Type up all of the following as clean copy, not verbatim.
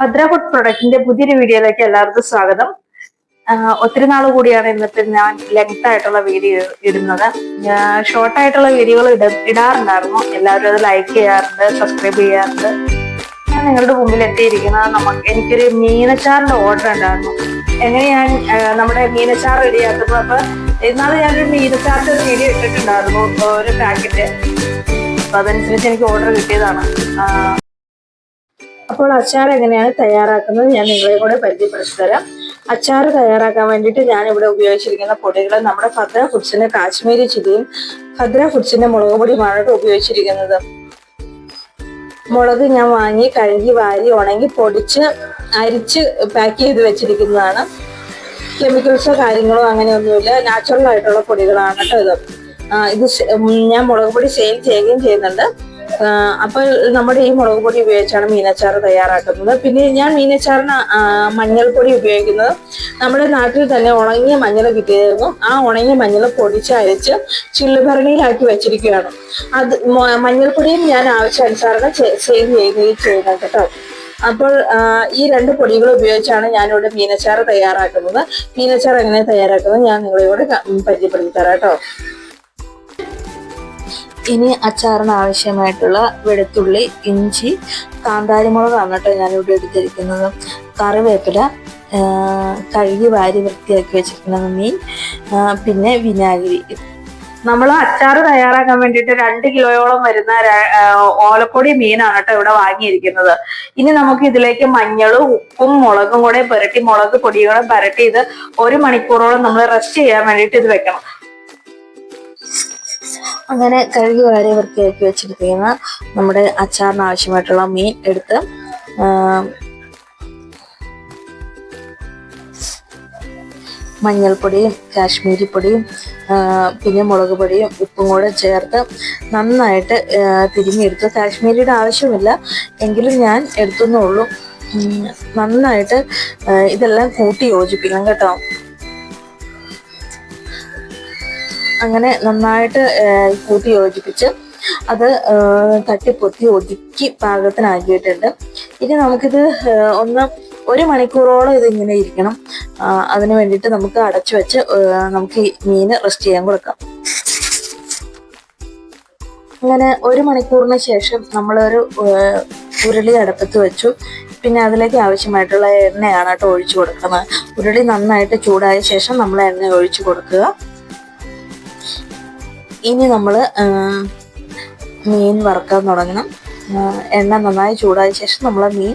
Bhadra food പ്രൊഡക്റ്റിന്റെ പുതിയൊരു വീഡിയോയിലേക്ക് എല്ലാവർക്കും സ്വാഗതം. ഒത്തിരി നാൾ കൂടിയാണ് ഇന്നത്തെ ഞാൻ ലെങ്ത് ആയിട്ടുള്ള വീഡിയോ ഇടുന്നത്. ഷോർട്ട് ആയിട്ടുള്ള വീഡിയോകൾ ഇടാറുണ്ടായിരുന്നു. എല്ലാവരും അത് ലൈക്ക് ചെയ്യാറുണ്ട്, സബ്സ്ക്രൈബ് ചെയ്യാറുണ്ട്. ഞാൻ നിങ്ങളുടെ മുമ്പിൽ എത്തിയിരിക്കുന്നത് എനിക്കൊരു മീനച്ചാറിന്റെ ഓർഡർ ഉണ്ടായിരുന്നു. എങ്ങനെ ഞാൻ നമ്മുടെ മീനച്ചാർ റെഡിയാക്കുന്നത്. അപ്പൊ ഇന്നാള് ഞാനൊരു മീനച്ചാറിന്റെ ഒരു വീഡിയോ ഇട്ടിട്ടുണ്ടായിരുന്നു, ഒരു പാക്കറ്റ്. അപ്പൊ അതനുസരിച്ച് എനിക്ക് ഓർഡർ കിട്ടിയതാണ്. അപ്പോൾ അച്ചാർ എങ്ങനെയാണ് തയ്യാറാക്കുന്നത് ഞാൻ നിങ്ങളെ കൂടെ പരിചയപ്പെടുത്തി തരാം. അച്ചാർ തയ്യാറാക്കാൻ വേണ്ടിയിട്ട് ഞാൻ ഇവിടെ ഉപയോഗിച്ചിരിക്കുന്ന പൊടികൾ നമ്മുടെ ഭദ്ര ഫുഡ്സിന്റെ കാശ്മീരി ചില്ലിയും ഭദ്ര ഫുഡ്സിന്റെ മുളക് പൊടിയുമാണ് ഉപയോഗിച്ചിരിക്കുന്നത്. മുളക് ഞാൻ വാങ്ങി കഴുകി വാരി ഉണങ്ങി പൊടിച്ച് അരിച്ച് പാക്ക് ചെയ്ത് വെച്ചിരിക്കുന്നതാണ്. കെമിക്കൽസോ കാര്യങ്ങളോ അങ്ങനെയൊന്നുമില്ല, നാച്ചുറൽ ആയിട്ടുള്ള പൊടികളാണ് കേട്ടോ ഇത്. ഞാൻ മുളക് പൊടി സെയിൽ ചെയ്യുകയും ചെയ്യുന്നുണ്ട്. അപ്പോൾ നമ്മുടെ ഈ മുളക് പൊടി ഉപയോഗിച്ചാണ് മീനച്ചാർ തയ്യാറാക്കുന്നത്. പിന്നെ ഞാൻ മീനച്ചാറിന് മഞ്ഞൾപ്പൊടി ഉപയോഗിക്കുന്നത് നമ്മുടെ നാട്ടിൽ തന്നെ ഉണങ്ങിയ മഞ്ഞൾ കിട്ടിയായിരുന്നു. ആ ഉണങ്ങിയ മഞ്ഞൾ പൊടിച്ച് അരച്ച് ചില്ലുഭരണിയിലാക്കി വെച്ചിരിക്കുകയാണ്. അത് മഞ്ഞൾപ്പൊടിയും ഞാൻ ആവശ്യാനുസരണം സെയിൽ ചെയ്യുന്നത് കേട്ടോ. അപ്പോൾ ഈ രണ്ട് പൊടികൾ ഉപയോഗിച്ചാണ് ഞാനിവിടെ മീനച്ചാർ തയ്യാറാക്കുന്നത്. മീനച്ചാർ എങ്ങനെ തയ്യാറാക്കുന്നത് ഞാൻ നിങ്ങളോട് പരിചയപ്പെടുത്തി തരാം കേട്ടോ. ഇനി അച്ചാറിന് ആവശ്യമായിട്ടുള്ള വെളുത്തുള്ളി, ഇഞ്ചി, കാന്താരിമുളകാണ് കേട്ടോ ഞാനിവിടെ എടുത്തിരിക്കുന്നത്. കറിവേപ്പില, കഴുകി വാരി വൃത്തിയാക്കി വെച്ചിരിക്കുന്ന മീൻ, പിന്നെ വിനാഗിരി. നമ്മൾ അച്ചാർ തയ്യാറാക്കാൻ വേണ്ടിയിട്ട് 2 കിലോയോളം വരുന്ന ഓലപ്പൊടി മീനാണ് കേട്ടോ ഇവിടെ വാങ്ങിയിരിക്കുന്നത്. ഇനി നമുക്ക് ഇതിലേക്ക് മഞ്ഞളും ഉപ്പും മുളകും കൂടെ പുരട്ടി, മുളക് പൊടിയോടെ പുരട്ടി ഇത് 1 മണിക്കൂറോളം നമ്മൾ റെസ്റ്റ് ചെയ്യാൻ വേണ്ടിയിട്ട് ഇത് വെക്കണം. അങ്ങനെ കഴുകി വാരി വൃത്തിയാക്കി വെച്ചിരിക്കുന്ന നമ്മുടെ അച്ചാറിന് ആവശ്യമായിട്ടുള്ള മീൻ എടുത്ത് മഞ്ഞൾപ്പൊടിയും കാശ്മീരി പൊടിയും പിന്നെ മുളക് പൊടിയും ഉപ്പും കൂടെ ചേർത്ത് നന്നായിട്ട് തിരിഞ്ഞെടുത്ത്, കാശ്മീരിയുടെ ആവശ്യമില്ല എങ്കിലും ഞാൻ എടുത്തുന്നുള്ളൂ. നന്നായിട്ട് ഇതെല്ലാം കൂട്ടി യോജിപ്പിക്കണം കേട്ടോ. അങ്ങനെ നന്നായിട്ട് കൂട്ടി യോജിപ്പിച്ച് അത് തട്ടിപ്പൊത്തി ഒതുക്കി പാകത്തിനാക്കിയിട്ടുണ്ട്. ഇനി നമുക്കിത് 1 മണിക്കൂറോളം ഇതിങ്ങനെ ഇരിക്കണം. അതിന് വേണ്ടിയിട്ട് നമുക്ക് അടച്ചു വെച്ച് നമുക്ക് ഈ മീന് റെസ്റ്റ് ചെയ്യാൻ കൊടുക്കാം. അങ്ങനെ 1 മണിക്കൂറിന് ശേഷം നമ്മളൊരു ഉരുളി അടുപ്പത്ത് വെച്ചു. പിന്നെ അതിലേക്ക് ആവശ്യമായിട്ടുള്ള എണ്ണയാണ് കേട്ടോ ഒഴിച്ചു കൊടുക്കുന്നത്. ഉരുളി നന്നായിട്ട് ചൂടായ ശേഷം നമ്മൾ എണ്ണ ഒഴിച്ചു കൊടുക്കുക. ഇനി നമ്മൾ മീൻ വറുക്കാൻ തുടങ്ങണം. എണ്ണ നന്നായി ചൂടായ ശേഷം നമ്മൾ മീൻ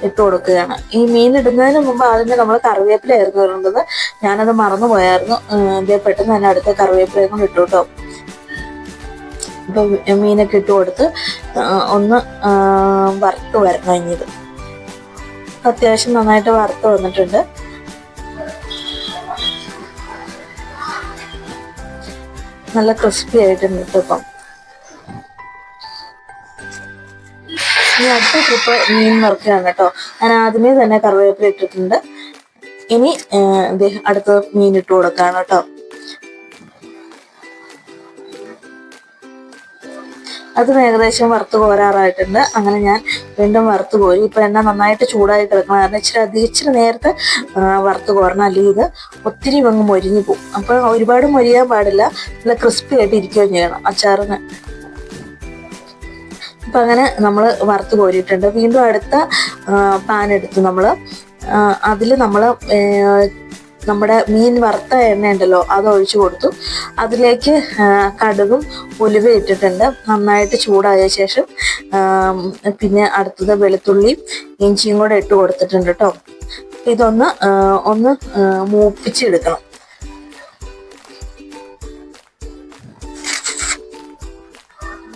ഇട്ട് കൊടുക്കുകയാണ്. ഈ മീൻ ഇടുന്നതിന് മുമ്പ് ആദ്യമേ നമ്മൾ കറിവേപ്പിലയായിരുന്നു ഇടേണ്ടത്. ഞാനത് മറന്നു പോയായിരുന്നു. ഇതേ പെട്ടെന്ന് തന്നെ അടുത്ത കറിവേപ്പിലയൊന്നും ഇട്ടു കേട്ടോ. ഇപ്പൊ മീനൊക്കെ ഇട്ട് കൊടുത്ത് ഒന്ന് വറുത്ത് വരണം. ഇനിയത് അത്യാവശ്യം നന്നായിട്ട് വറുത്ത് വന്നിട്ടുണ്ട്. നല്ല ക്രിസ്പി ആയിട്ടുണ്ട് ഇപ്പം. ഇനി അടുത്ത ട്രിപ്പ് മീൻ വറുക്കുകയാണ് കേട്ടോ. ഞാൻ ആദ്യമേ തന്നെ കറിവേപ്പില ഇട്ടിട്ടുണ്ട്. ഇനി അടുത്ത മീൻ ഇട്ട് കൊടുക്കുകയാണ് കേട്ടോ. അതും ഏകദേശം വറുത്ത് കോരാറായിട്ടുണ്ട്. അങ്ങനെ ഞാൻ വീണ്ടും വറുത്ത് കോരി. ഇപ്പൊ എണ്ണ നന്നായിട്ട് ചൂടായി കിടക്കണം. കാരണം ഇച്ചിരി നേരത്തെ വറുത്ത് കോരണം, അല്ലെങ്കിൽ ഇത് ഒത്തിരി അങ്ങ് മൊരിഞ്ഞു പോകും. അപ്പൊ ഒരുപാട് മൊരിയാൻ പാടില്ല, നല്ല ക്രിസ്പി ആയിട്ട് ഇരിക്കുകയും ചെയ്യണം അച്ചാറിന്. അപ്പൊ അങ്ങനെ നമ്മൾ വറുത്ത് കോരിയിട്ടുണ്ട്. വീണ്ടും അടുത്ത പാൻ എടുത്ത് നമ്മൾ അതിൽ നമ്മൾ നമ്മുടെ മീൻ വറുത്ത എണ്ണ ഉണ്ടല്ലോ അത് ഒഴിച്ചു കൊടുത്തു. അതിലേക്ക് കടുകും ഉലുവ ഇട്ടിട്ടുണ്ട്. നന്നായിട്ട് ചൂടായ ശേഷം പിന്നെ അടുത്തത് വെളുത്തുള്ളിയും ഇഞ്ചിയും കൂടെ ഇട്ട് കൊടുത്തിട്ടുണ്ട് കേട്ടോ. ഇതൊന്ന് മൂപ്പിച്ചെടുക്കണം.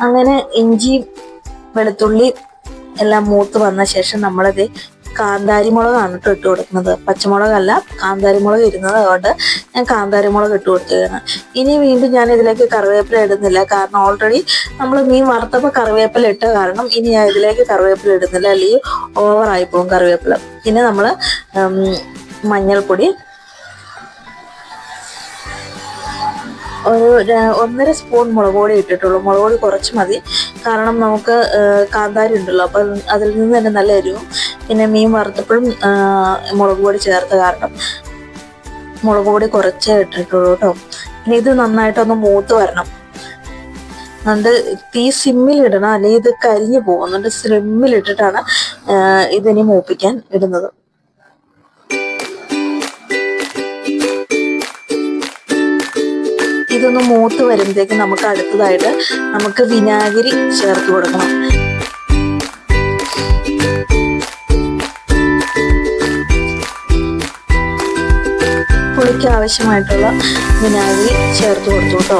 അങ്ങനെ ഇഞ്ചിയും വെളുത്തുള്ളി എല്ലാം മൂത്ത് വന്ന ശേഷം നമ്മളത് കാന്താരിമുളകാണ് കേട്ടോ ഇട്ട് കൊടുക്കുന്നത്. പച്ചമുളകല്ല, കാന്താരിമുളക് ഇരുന്നത്. അതുകൊണ്ട് ഞാൻ കാന്താരിമുളക് ഇട്ട് കൊടുത്തതാണ്. ഇനി വീണ്ടും ഞാൻ ഇതിലേക്ക് കറിവേപ്പില ഇടുന്നില്ല, കാരണം ഓൾറെഡി നമ്മൾ മീൻ വറുത്തപ്പോൾ കറിവേപ്പില ഇട്ട കാരണം ഇനി ഞാൻ ഇതിലേക്ക് കറിവേപ്പില ഇടുന്നില്ല, അല്ലെങ്കിൽ ഓവറായി പോകും കറിവേപ്പില. പിന്നെ നമ്മൾ മഞ്ഞൾപ്പൊടി ഒരു 1.5 സ്പൂൺ മുളക് പൊടി ഇട്ടിട്ടുള്ളൂ. മുളക് പൊടി കുറച്ച് മതി, കാരണം നമുക്ക് കാന്താരി ഉണ്ടല്ലോ, അപ്പം അതിൽ നിന്ന് തന്നെ നല്ല എരിവും. പിന്നെ മീൻ വറുത്തപ്പോഴും മുളക് പൊടി ചേർത്ത കാരണം മുളക് പൊടി കുറച്ചേ ഇട്ടിട്ടുള്ളൂ കേട്ടോ. ഇനി ഇത് നന്നായിട്ടൊന്ന് മൂത്ത് വരണം. അതുകൊണ്ട് തീ സിമ്മിലിടണം, അല്ലെങ്കിൽ ഇത് കരിഞ്ഞു പോകും. അതുകൊണ്ട് സിമ്മിലിട്ടിട്ടാണ് ഇതിനി മൂപ്പിക്കാൻ ഇടുന്നത്. ഇതൊന്ന് മൂത്ത് വരുമ്പോഴത്തേക്ക് നമുക്ക് അടുത്തതായിട്ട് നമുക്ക് വിനാഗിരി ചേർത്ത് കൊടുക്കണം. പുളിക്ക് ആവശ്യമായിട്ടുള്ള വിനാഗിരി ചേർത്ത് കൊടുത്തു കേട്ടോ.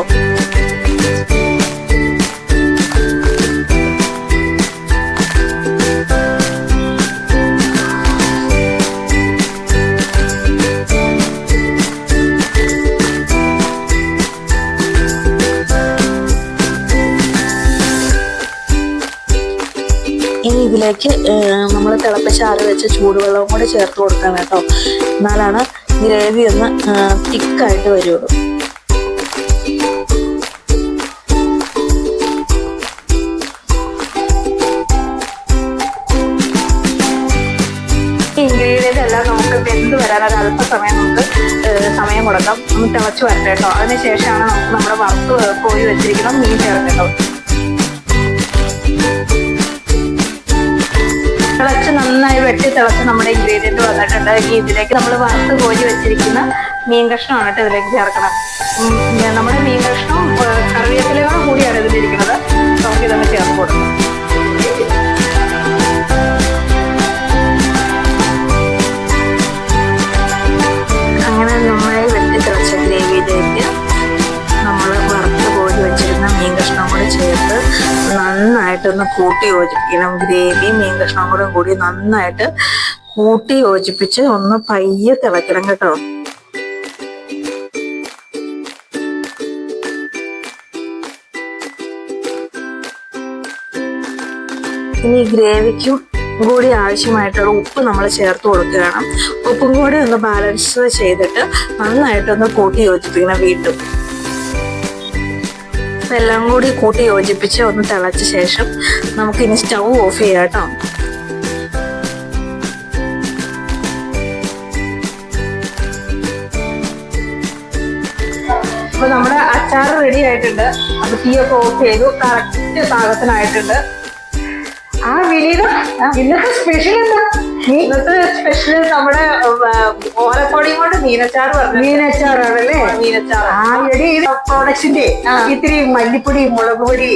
ഇനി ഇതിലേക്ക് നമ്മൾ തിളപ്പിച്ചാറി വെച്ച ചൂടുവെള്ളവും കൂടി ചേർത്ത് കൊടുക്കണം കേട്ടോ. എന്നാലാണ് ഗ്രേവി ഒന്ന് തിക്കായിട്ട് വരുള്ളൂ. ഈ ഇൻഗ്രീഡിയൻ്റ് എല്ലാം നമുക്ക് വെന്ത് വരാൻ ഒരു അല്പസമയം നമുക്ക് സമയം കൊടുക്കാം. ഒന്ന് തിളച്ച് വരട്ടെ കേട്ടോ. അതിനുശേഷമാണ് നമുക്ക് നമ്മുടെ വറുത്ത് കോരി വെച്ചിരിക്കുന്ന മീൻ ചേർക്കേണ്ടത്. തിളച്ച് നന്നായി വെട്ടി തിളച്ച് നമ്മുടെ ഇൻഗ്രീഡിയൻറ്റ് വന്നിട്ടുണ്ട്. ഇതിലേക്ക് നമ്മൾ വറുത്ത് കോരി വെച്ചിരിക്കുന്ന മീൻ കഷ്ണമാണ് കേട്ടോ ഇതിലേക്ക് ചേർക്കണം. നമ്മുടെ മീൻ കഷ്ണം കറിവേപ്പിലയോട് കൂടിയാണ് ഇതിലിരിക്കുന്നത്. നമുക്കിതൊന്ന് ചേർത്ത് കൊടുക്കണം. അങ്ങനെ നന്നായി വെട്ടി തിളച്ച ഗ്രേവിയിലേക്ക് നമ്മൾ വറുത്ത് കോരി വെച്ചിരുന്ന മീൻ കഷ്ണം കൂടി ചേർത്ത് നന്നായിട്ടൊന്ന് കൂട്ടി യോജിപ്പിക്കണം. ഗ്രേവി മീൻ കഷ്ണം കൂടി നന്നായിട്ട് കൂട്ടി യോജിപ്പിച്ച് ഒന്ന് പയ്യെ തിളയ്ക്കണം കേട്ടോ. ഇനി ഗ്രേവിക്കും കൂടി ആവശ്യമായിട്ടുള്ള ഉപ്പ് നമ്മൾ ചേർത്ത് കൊടുക്കുകയാണ്. ഉപ്പും കൂടി ഒന്ന് ബാലൻസ് ചെയ്തിട്ട് നന്നായിട്ടൊന്ന് കൂട്ടി യോജിപ്പിക്കണം വീണ്ടും. എല്ലാം കൂടി കൂട്ടി യോജിപ്പിച്ച് ഒന്ന് തിളച്ച ശേഷം നമുക്കിനി സ്റ്റൗ ഓഫ് ചെയ്യാം കേട്ടോ. അപ്പൊ നമ്മുടെ അച്ചാർ റെഡി ആയിട്ടുണ്ട്. അപ്പൊ തീയൊക്കെ ഓഫ് ചെയ്തു. കറക്റ്റ് പാകത്തിനായിട്ടുണ്ട്. ആ വിനീത, ഇന്നത്തെ സ്പെഷ്യൽ എന്താ? ഇന്നത്തെ സ്പെഷ്യൽ നമ്മുടെ ഓലപ്പൊടിയും കൊണ്ട് മീനച്ചാർ പറഞ്ഞു. മീനച്ചാറാണല്ലേ? മീനച്ചാർ. ആ എടി പ്രോഡക്ട്സിന്റെ ഇത്തിരി മല്ലിപ്പൊടി, മുളക് പൊടി,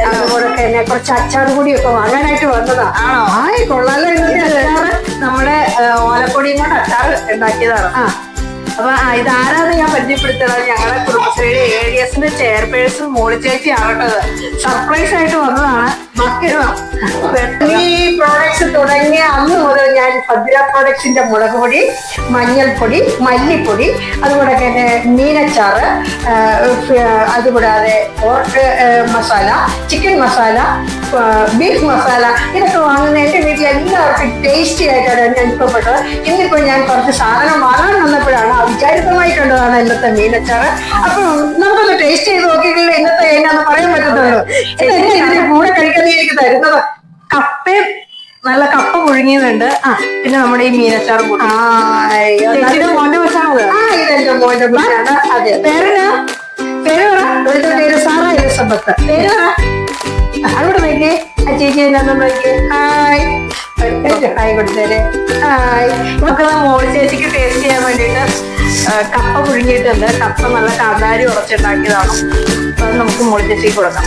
അതുപോലെ തന്നെ കുറച്ച് അച്ചാർ പൊടിയൊക്കെ വാങ്ങാനായിട്ട് വന്നതാ. ആണോ? ആയി കൊള്ളാലോ. ഇന്നത്തെ അച്ചാറ് നമ്മുടെ ഓലപ്പൊടിയും കൊണ്ട് അച്ചാർ ഉണ്ടാക്കിയതാണ്. അപ്പൊ ഇതാരാന്ന് ഞാൻ പരിചയപ്പെടുത്തണം. ഞങ്ങളുടെ കുടുംബശ്രീയുടെ ADSന്റെ ചെയർപേഴ്സൺ മോളി ചേച്ചി ആകട്ടത്. സർപ്രൈസ് ആയിട്ട് വന്നതാണ്. ഈ പ്രോഡക്ട്സ് തുടങ്ങിയ അന്ന് മുതൽ ഞാൻ ഭദ്ര പ്രോഡക്ട്സിന്റെ മുളക് പൊടി, മഞ്ഞൾപ്പൊടി, മല്ലിപ്പൊടി, അതുകൂടെ തന്നെ മീനച്ചാറ്, അതുകൂടാതെ pork masala, chicken masala, beef masala, ഇതൊക്കെ വാങ്ങുന്ന എൻ്റെ വീട്ടിൽ എല്ലാവർക്കും ടേസ്റ്റി ആയിട്ടാണ് ഞാൻ അനുഭവപ്പെട്ടത്. ഇന്നിപ്പോൾ ഞാൻ കുറച്ച് സാധനം വാങ്ങാൻ വന്നപ്പോഴാണ് അവിചാരിതമായിട്ടുള്ളതാണ് ഇന്നത്തെ മീനച്ചാറ്. അപ്പൊ നമുക്കൊന്ന് ടേസ്റ്റ് ചെയ്ത് നോക്കിയിട്ടില്ല ഇന്നത്തെ എന്നാന്ന് പറയാൻ പറ്റുന്നുള്ളൂ. ഇതിന്റെ കൂടെ കഴിക്കാൻ എനിക്ക് തരുന്നത് കപ്പയും നല്ല കപ്പ പുഴുങ്ങിയതുണ്ട്. പിന്നെ നമ്മുടെ ഈ മീനച്ചാറും കൂടി. മോന്റെ കൊച്ചാണത്. ഇതെന്റെ മോന്റെ കൊച്ചാണ്. അതെ. പേരെന്നാ? പേര് സാറ എലിസബത്ത്. പേര് അവിടെ നോക്കിയേ. ആ ചേച്ചി എന്നാന്ന് നോക്കിയേ. ഹായ് ഹായ് കൊടുത്തേരെ. ഹായ്. നമുക്ക് മോളി ചേച്ചിക്ക് ടേസ്റ്റ് ചെയ്യാൻ വേണ്ടിയിട്ട് കപ്പ പുഴുങ്ങിയിട്ടുണ്ട്. കപ്പ നല്ല കാന്താരി ഉറച്ചുണ്ടാക്കിയതാണ്. അത് നമുക്ക് മോളി ചേച്ചിക്ക് കൊടുക്കാം.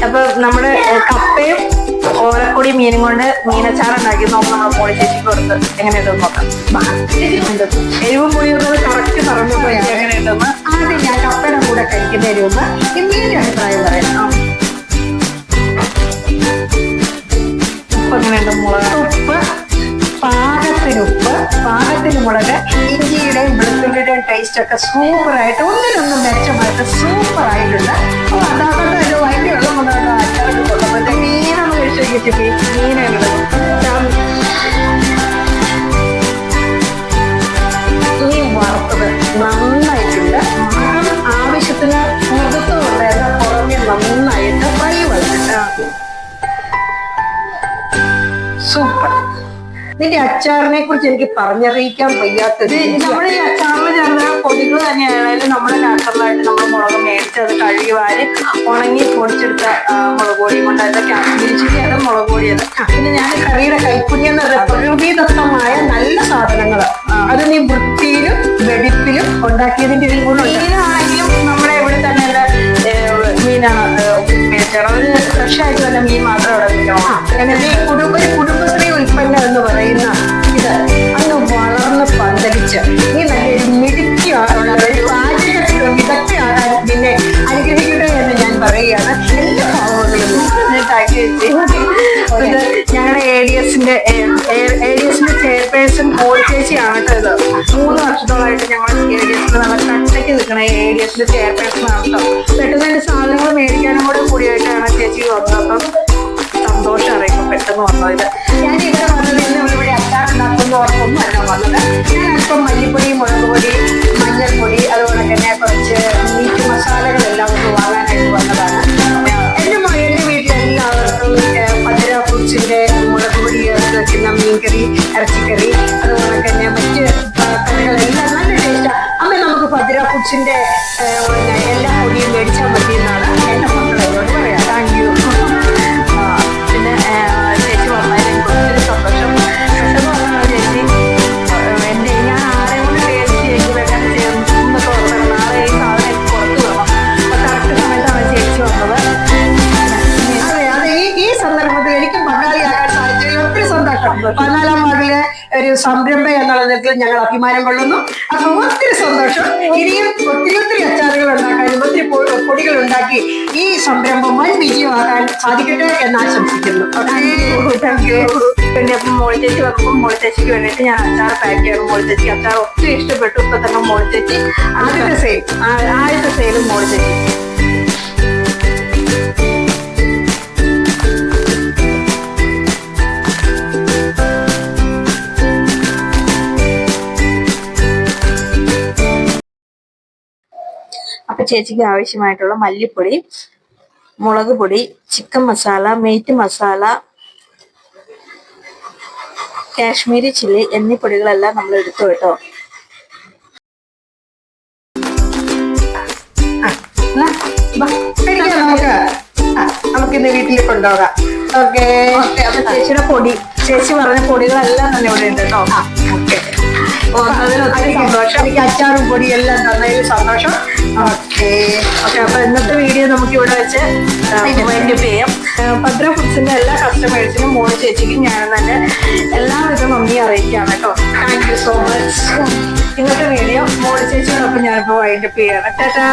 അപ്പൊ നമ്മുടെ കപ്പയും ഓലപ്പൊടി മീനും കൊണ്ട് മീനച്ചാർ ഉണ്ടാക്കി നോക്കാം. നമ്മുടെ മോളി ചേച്ചിക്ക് കൊടുത്ത് എങ്ങനെയുണ്ടെന്ന് നോക്കാം. എരിവും പുളിയൊന്നും കറക്റ്റ് പറഞ്ഞപ്പോ എങ്ങനെയുണ്ടെന്ന് ആദ്യം ഞാൻ കപ്പയുടെ കൂടെ കഴിക്കുന്ന എരിവെന്ന് ഇമ്മീന്റെ അഭിപ്രായം പറയാം. ഉപ്പ് എങ്ങനെയുണ്ട്? മുളക് ഉപ്പ്, പാകത്തിന് ഉപ്പ്, പാകത്തിന് മുളക്, ഇഞ്ചി ഒക്കെ സൂപ്പറായിട്ട് ഒന്നിനൊന്നും മെച്ചമായിട്ട് സൂപ്പറായിട്ടുണ്ട്. അപ്പൊ അതാകട്ടെ ഒരു വലിയ വെള്ളം കൊണ്ടാണ് അച്ചാറൊക്കെ കൊണ്ടുപോകുന്നത്. മീനൊന്നും കഴിച്ചു കിട്ടി മീനുണ്ട് മീൻ വറുത്തത് നന്നായിട്ടുണ്ട്. ആവശ്യത്തിന് മൃദത്വമുള്ള പുറമെ നന്നായിട്ട് ഫ്രൈ വന്നിട്ട് സൂപ്പർ. നിന്റെ അച്ചാറിനെ കുറിച്ച് എനിക്ക് പറഞ്ഞറിയിക്കാൻ വയ്യാത്തത്. നമ്മുടെ ഈ അച്ചാറിൽ ചേർന്ന പൊടികൾ തന്നെയാണെങ്കിലും നമ്മുടെ നാച്ചുറലായിട്ട് നമ്മൾ മുളക് മേടിച്ച് അത് കഴുകി വാരി ഉണങ്ങി പൊടിച്ചെടുത്ത മുളക് പൊടി കൊണ്ട് അതിന്റെ കാശ്മീരി ചില്ലിയാണ് മുളക് പൊടിയത്. പിന്നെ ഞാൻ കറിയുടെ കൈപ്പുണ്യം എന്ന് പറയുന്നത് പ്രകൃതിദത്തമായ നല്ല സാധനങ്ങൾ അത് നീ വൃത്തിയിലും വെടിപ്പിലും ഉണ്ടാക്കിയതിന്റെ ഒരു ഗുണമുണ്ട്. മീനാണെങ്കിലും നമ്മുടെ ഇവിടെ തന്നെ മീനാണ് മേടിച്ചത്. ഒരു ഫ്രഷായിട്ട് തന്നെ മീൻ മാത്രം അവിടെ വിൽക്കണം. ഒരു കുടുംബശ്രീ ഉൽപ്പന്നം എന്ന് പറയുന്ന ഇത് അങ്ങ് വളർന്ന് പന്തലിച്ച് നീ നല്ലൊരു മിടുക്കിയാണ് ഒരു പാചക വിദഗ്ധയാകാൻ നിന്നെ അനുഗ്രഹിക്കട്ടെ എന്ന് ഞാൻ പറയുകയാണ്. എല്ലാ ഭാവങ്ങളും ഞങ്ങളുടെ ADS-ന്റെ ചെയർപേഴ്സൺ മോളി ചേച്ചിയാണ് കേട്ടോ. ഇത് 3 വർഷത്തോളായിട്ട് ഞങ്ങൾ ADS നല്ല കട്ടയ്ക്ക് നിൽക്കണ ADS-ന്റെ ചെയർപേഴ്സൺ ആണ് കേട്ടോ. പെട്ടെന്ന് അതിന്റെ സാധനങ്ങൾ മേടിക്കാനും കൂടെ കൂടിയായിട്ടാണ് ചേച്ചി വന്നത്. അപ്പം സന്തോഷം അറിയിക്കും പെട്ടെന്ന് വന്നത്. ഞാൻ ഇവിടെ വന്നത് ഇന്ന് ഇവിടെ അച്ചാർ ഉണ്ടാക്കുന്ന ഓർക്കൊന്നും അല്ല വന്നത്. ഞാൻ അല്പം മല്ലിപ്പൊടി, മുളക് പൊടി, മഞ്ഞൾപ്പൊടി, അതുപോലെ തന്നെ കുറച്ച് മീറ്റ് മസാലകളെല്ലാം ഒന്ന് വാങ്ങാനായിട്ട് വന്നതാണ്. എന്റെ വീട്ടിലെല്ലാവർക്കും ഭദ്ര ഫുഡ്സിന്റെ മുളക് പൊടി വെക്കുന്ന മീൻകറി, ഇറച്ചിക്കറി, അതുപോലെ തന്നെ മറ്റ് കറികളെല്ലാം നല്ല ടേസ്റ്റാണ്. അമ്മ നമുക്ക് ഭദ്ര ഫുഡ്സിന്റെ എല്ലാ പൊടിയും മേടിച്ചാൽ മതി എന്നാണ് എന്റെ മക്കളോട് പറയാം. Thank you. പിന്നെ ചേച്ചി വന്നതിൽ എനിക്ക് ഒത്തിരി സന്തോഷം. പെട്ടെന്ന് പറഞ്ഞാൽ ചേച്ചി ഞാൻ ആരെയും കൊണ്ട് ടേസ്റ്റ് ചെയ്ത് വെക്കാൻ ചെയ്യുന്നൊക്കെ പറഞ്ഞാൽ നാളെ ഈ സാധനം പുറത്ത് വേണം. അപ്പൊ കറക്റ്റ് സമയത്താണ് ചേച്ചി വന്നത്. അതെ ഈ സന്ദർഭത്തിൽ എനിക്ക് പങ്കാളിയാകാൻ സാധിച്ചതിൽ ഒത്തിരി സന്തോഷം. 14-ാം വാർഡിലെ ഒരു സംരംഭം എന്നുള്ള നിലയിൽ ഞങ്ങൾ അഭിമാനം കൊള്ളുന്നു. അപ്പൊ ഒത്തിരി സന്തോഷം. ഇനിയും ഒത്തിരി അച്ചാറുകൾ ഉണ്ടാക്കാനും ഒത്തിരി പൊടികൾ ഉണ്ടാക്കി ഈ സംരംഭം വൻ വിജയമാകാൻ സാധിക്കട്ടെ എന്ന് ആശംസിക്കുന്നു. പിന്നെ അപ്പം മോളി ചേച്ചി വന്നപ്പോൾ മോളി ചേച്ചിക്ക് വേണ്ടിയിട്ട് ഞാൻ അച്ചാർ പാക്ക് ചെയ്യണം. മോളി ചേച്ചിക്ക് അച്ചാർ ഒത്തിരി ഇഷ്ടപ്പെട്ടു. ഇപ്പൊ തന്നെ മോളി ചേച്ചി ആദ്യത്തെ സെയിലും മോളി ചേച്ചി. അപ്പൊ ചേച്ചിക്ക് ആവശ്യമായിട്ടുള്ള മല്ലിപ്പൊടി, മുളക് പൊടി, chicken masala, meat masala, Kashmiri chilli എന്നീ പൊടികളെല്ലാം നമ്മൾ എടുത്തു കേട്ടോ. നമുക്കിന്ന് വീട്ടിൽ കൊണ്ടുപോകാം. ഓക്കെ. അപ്പൊ ചേച്ചിയുടെ പൊടി, ചേച്ചി പറഞ്ഞ പൊടികളെല്ലാം തന്നെ ഇവിടെ ഉണ്ട് കേട്ടോ. ഓക്കെ. ഒത്തിരി സന്തോഷം. എനിക്ക് അച്ചാറും പൊടിയും എല്ലാം തന്നതിൽ സന്തോഷം. ഓക്കെ. അപ്പൊ ഇന്നത്തെ വീഡിയോ നമുക്ക് ഇവിടെ വെച്ച് വൈൻഡപ്പ് ചെയ്യാം. ഭദ്ര ഫുഡ്സിന്റെ എല്ലാ കസ്റ്റമേഴ്സിനും മോളി ചേച്ചിക്കും ഞാൻ തന്നെ എല്ലാവിധ നന്ദി അറിയിക്കുകയാണ് കേട്ടോ. Thank you so much. ഇന്നത്തെ വീഡിയോ മോളി ചേച്ചിയോടൊപ്പം ഞാനിപ്പോ വൈൻഡപ്പ് ചെയ്യാണ്. ടാറ്റാ.